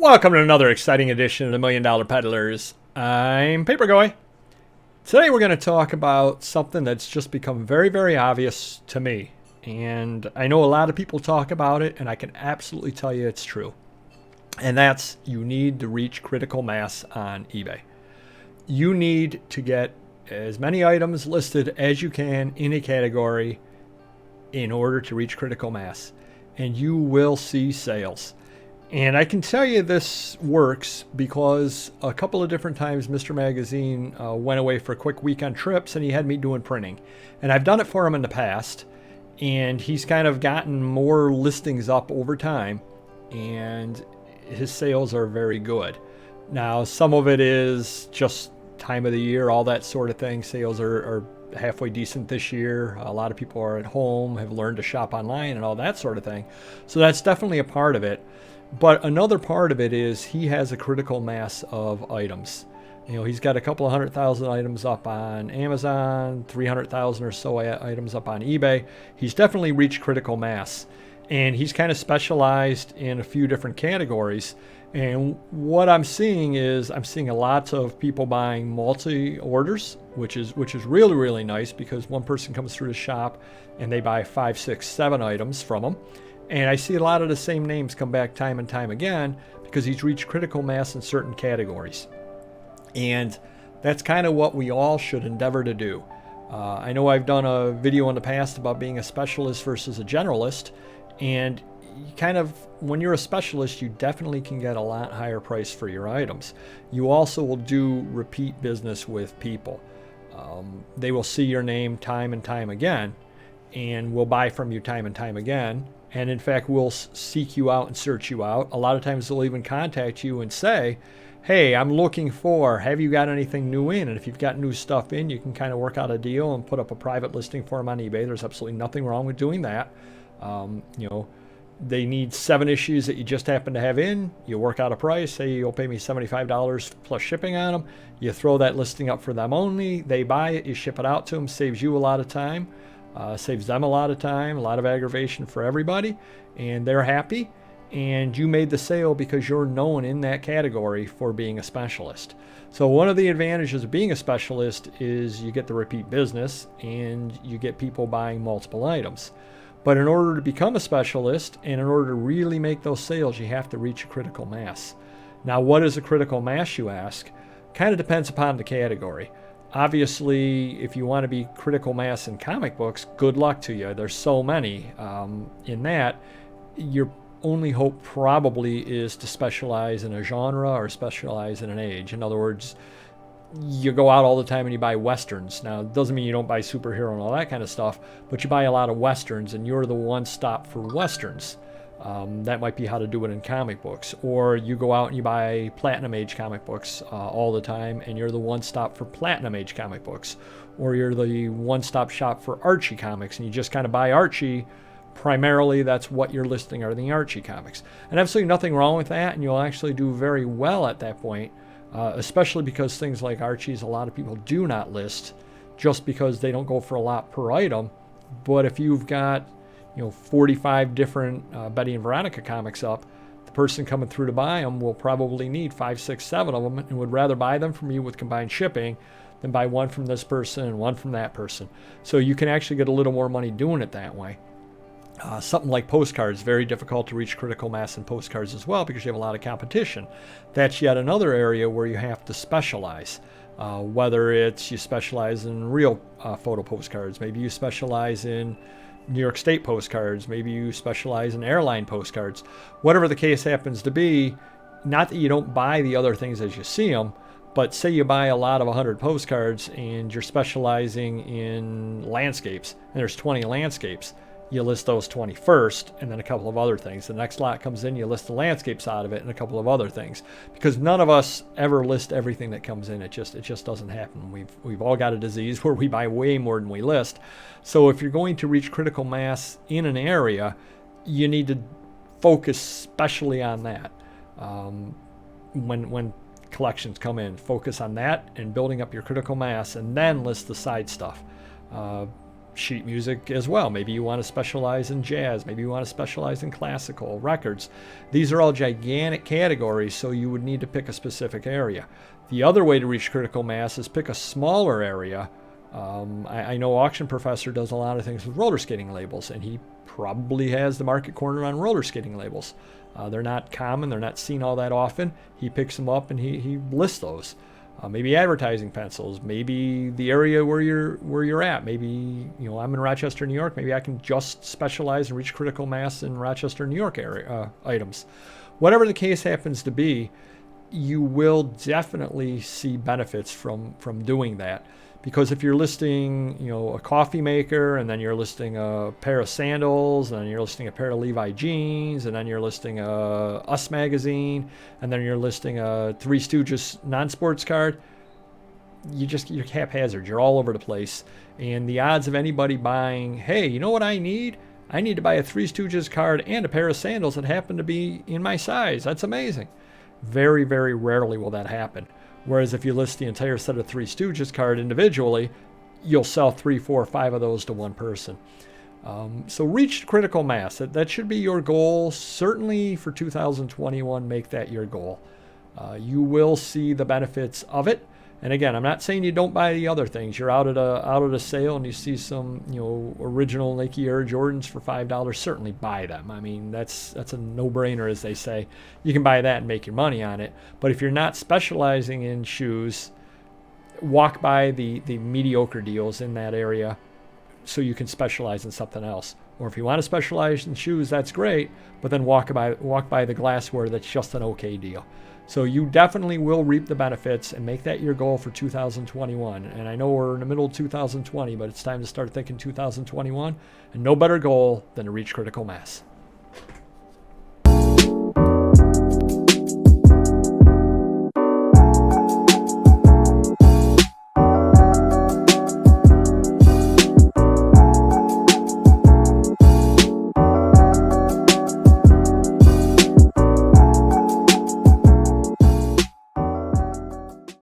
Welcome to another exciting edition of the Million Dollar Peddlers. I'm Papergoy. Today we're going to talk about something that's just become very, very obvious to me. And I know a lot of people talk about it, and I can absolutely tell you it's true. And that's you need to reach critical mass on eBay. You need to get as many items listed as you can in a category in order to reach critical mass. And you will see sales. And I can tell you this works because a couple of different times Mr. Magazine went away for a quick week on trips and he had me doing printing. And I've done it for him in the past. And he's kind of gotten more listings up over time. And his sales are very good. Now, some of it is just time of the year, all that sort of thing. Sales are halfway decent this year. A lot of people are at home, have learned to shop online and all that sort of thing. So that's definitely a part of it. But another part of it is he has a critical mass of items. You know, he's got a couple of 100,000 items up on Amazon, 300,000 or so items up on eBay. He's definitely reached critical mass. And he's kind of specialized in a few different categories. And what I'm seeing is I'm seeing a lot of people buying multi-orders, which is really, really nice because one person comes through the shop and they buy 5, 6, 7 items from him. And I see a lot of the same names come back time and time again because he's reached critical mass in certain categories. And that's kind of what we all should endeavor to do. I know I've done a video in the past about being a specialist versus a generalist. And you kind of, when you're a specialist, you definitely can get a lot higher price for your items. You also will do repeat business with people. They will see your name time and time again and will buy from you time and time again. And in fact, we'll seek you out and search you out. A lot of times they'll even contact you and say, hey, I'm looking for, have you got anything new in? And if you've got new stuff in, you can kind of work out a deal and put up a private listing for them on eBay. There's absolutely nothing wrong with doing that. They need 7 issues that you just happen to have in. You work out a price. Say you'll pay me $75 plus shipping on them. You throw that listing up for them only. They buy it. You ship it out to them. Saves you a lot of time. Saves them a lot of time, a lot of aggravation for everybody, and they're happy. And you made the sale because you're known in that category for being a specialist. So one of the advantages of being a specialist is you get the repeat business and you get people buying multiple items. But in order to become a specialist and in order to really make those sales, you have to reach a critical mass. Now, what is a critical mass, you ask? Kind of depends upon the category. Obviously, if you want to be critical mass in comic books, good luck to you. There's so many in that. Your only hope probably is to specialize in a genre or specialize in an age. In other words, you go out all the time and you buy Westerns. Now, it doesn't mean you don't buy superhero and all that kind of stuff, but you buy a lot of Westerns and you're the one stop for Westerns. That might be how to do it in comic books. Or you go out and you buy Platinum Age comic books all the time and you're the one stop for Platinum Age comic books. Or you're the one-stop shop for Archie comics and you just kind of buy Archie. Primarily, that's what you're listing are the Archie comics. And absolutely nothing wrong with that, and you'll actually do very well at that point, especially because things like Archies, a lot of people do not list just because they don't go for a lot per item. But if you've got 45 different Betty and Veronica comics up, the person coming through to buy them will probably need 5, 6, 7 of them and would rather buy them from you with combined shipping than buy one from this person and one from that person. So you can actually get a little more money doing it that way. Something like Postcards, very difficult to reach critical mass in Postcards as well because you have a lot of competition. That's yet another area where you have to specialize. Whether it's you specialize in real photo postcards, maybe you specialize in New York State postcards, maybe you specialize in airline postcards. Whatever the case happens to be, not that you don't buy the other things as you see them, but say you buy a lot of 100 postcards and you're specializing in landscapes, and there's 20 landscapes. You list those 20 first and then a couple of other things. The next lot comes in, you list the landscapes out of it and a couple of other things. Because none of us ever list everything that comes in. It just doesn't happen. We've all got a disease where we buy way more than we list. So if you're going to reach critical mass in an area, you need to focus specially on that. When collections come in, focus on that and building up your critical mass and then list the side stuff. sheet music as well. Maybe you want to specialize in jazz. Maybe you want to specialize in classical records. These are all gigantic categories, so you would need to pick a specific area. The other way to reach critical mass is pick a smaller area. I know Auction Professor does a lot of things with roller skating labels, and he probably has the market corner on roller skating labels. They're not common. They're not seen all that often. He picks them up and he lists those. Maybe advertising pencils, maybe the area where you're at. Maybe, I'm in Rochester, New York. Maybe I can just specialize and reach critical mass in Rochester, New York area items. Whatever the case happens to be, you will definitely see benefits from doing that. Because if you're listing, a coffee maker, and then you're listing a pair of sandals, and then you're listing a pair of Levi jeans, and then you're listing a Us magazine, and then you're listing a Three Stooges non-sports card, you're haphazard. You're all over the place. And the odds of anybody buying, hey, you know what I need? I need to buy a Three Stooges card and a pair of sandals that happen to be in my size. That's amazing. Very, very rarely will that happen. Whereas if you list the entire set of Three Stooges card individually, you'll sell 3, 4, 5 of those to one person. So reach critical mass. That should be your goal. Certainly for 2021, make that your goal. You will see the benefits of it. And again, I'm not saying you don't buy the other things. You're out at a sale and you see some original Nike Air Jordans for $5. Certainly buy them. I mean, that's a no-brainer, as they say. You can buy that and make your money on it. But if you're not specializing in shoes, walk by the mediocre deals in that area so you can specialize in something else. Or if you want to specialize in shoes, that's great. But then walk by the glassware that's just an okay deal. So you definitely will reap the benefits and make that your goal for 2021. And I know we're in the middle of 2020, but it's time to start thinking 2021. And no better goal than to reach critical mass.